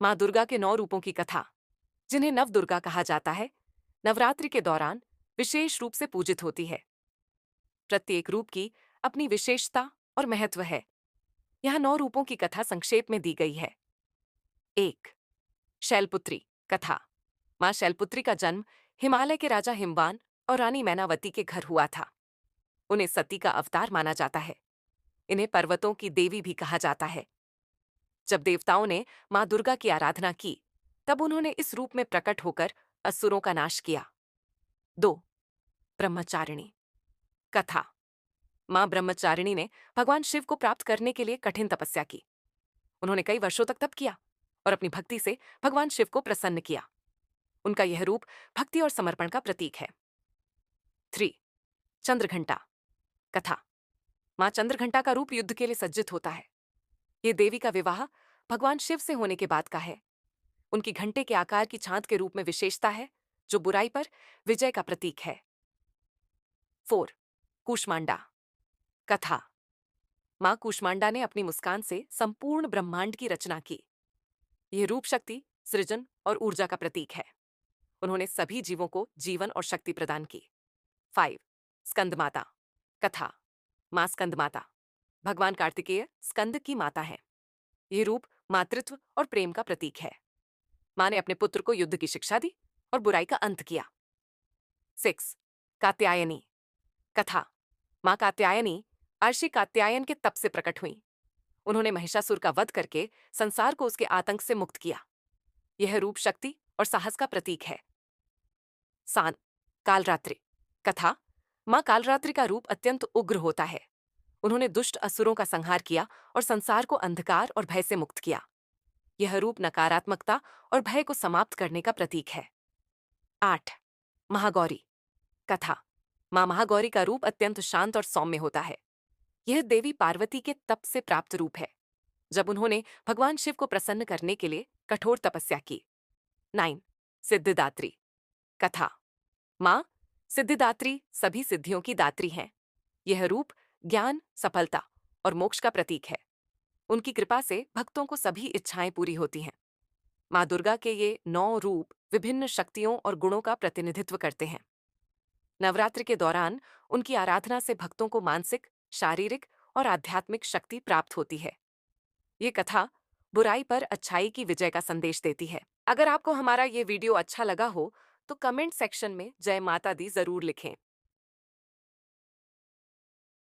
माँ दुर्गा के 9 रूपों की कथा, जिन्हें नव दुर्गा कहा जाता है, नवरात्रि के दौरान विशेष रूप से पूजित होती है। प्रत्येक रूप की अपनी विशेषता और महत्व है। यहाँ 9 रूपों की कथा संक्षेप में दी गई है। 1. शैलपुत्री कथा। माँ शैलपुत्री का जन्म हिमालय के राजा हिमवान और रानी मैनावती के घर हुआ था। उन्हें सती का अवतार माना जाता है। इन्हें पर्वतों की देवी भी कहा जाता है। जब देवताओं ने माँ दुर्गा की आराधना की, तब उन्होंने इस रूप में प्रकट होकर असुरों का नाश किया। 2. ब्रह्मचारिणी कथा। माँ ब्रह्मचारिणी ने भगवान शिव को प्राप्त करने के लिए कठिन तपस्या की। उन्होंने कई वर्षों तक तप किया और अपनी भक्ति से भगवान शिव को प्रसन्न किया। उनका यह रूप भक्ति और समर्पण का प्रतीक है। 3. चंद्रघंटा कथा। माँ चंद्रघंटा का रूप युद्ध के लिए सज्जित होता है। ये देवी का विवाह भगवान शिव से होने के बाद का है। उनकी घंटे के आकार की छांद के रूप में विशेषता है, जो बुराई पर विजय का प्रतीक है। 4. कूष्मांडा कथा। मां कूष्मांडा ने अपनी मुस्कान से संपूर्ण ब्रह्मांड की रचना की। यह रूप शक्ति, सृजन और ऊर्जा का प्रतीक है। उन्होंने सभी जीवों को जीवन और शक्ति प्रदान की। 5. स्कंद माता कथा। मां स्कंद माता भगवान कार्तिकेय स्कंद की माता है। यह रूप मातृत्व और प्रेम का प्रतीक है। मां ने अपने पुत्र को युद्ध की शिक्षा दी और बुराई का अंत किया। 6. कात्यायनी कथा। मां कात्यायनी अर्षि कात्यायन के तप से प्रकट हुई। उन्होंने महिषासुर का वध करके संसार को उसके आतंक से मुक्त किया। यह रूप शक्ति और साहस का प्रतीक है। 7. कालरात्रि कथा। मां कालरात्रि का रूप अत्यंत उग्र होता है। उन्होंने दुष्ट असुरों का संहार किया और संसार को अंधकार और भय से मुक्त किया। यह रूप नकारात्मकता और भय को समाप्त करने का प्रतीक है। 8. महागौरी कथा। मां महागौरी का रूप अत्यंत शांत और सौम्य होता है। यह देवी पार्वती के तप से प्राप्त रूप है, जब उन्होंने भगवान शिव को प्रसन्न करने के लिए कठोर तपस्या की। 9. सिद्धिदात्री कथा। मां सिद्धिदात्री सभी सिद्धियों की दात्री हैं। यह रूप ज्ञान, सफलता और मोक्ष का प्रतीक है। उनकी कृपा से भक्तों को सभी इच्छाएं पूरी होती हैं। मां दुर्गा के ये 9 रूप विभिन्न शक्तियों और गुणों का प्रतिनिधित्व करते हैं। नवरात्रि के दौरान उनकी आराधना से भक्तों को मानसिक, शारीरिक और आध्यात्मिक शक्ति प्राप्त होती है। ये कथा बुराई पर अच्छाई की विजय का संदेश देती है। अगर आपको हमारा ये वीडियो अच्छा लगा हो, तो कमेंट सेक्शन में जय माता दी जरूर लिखें।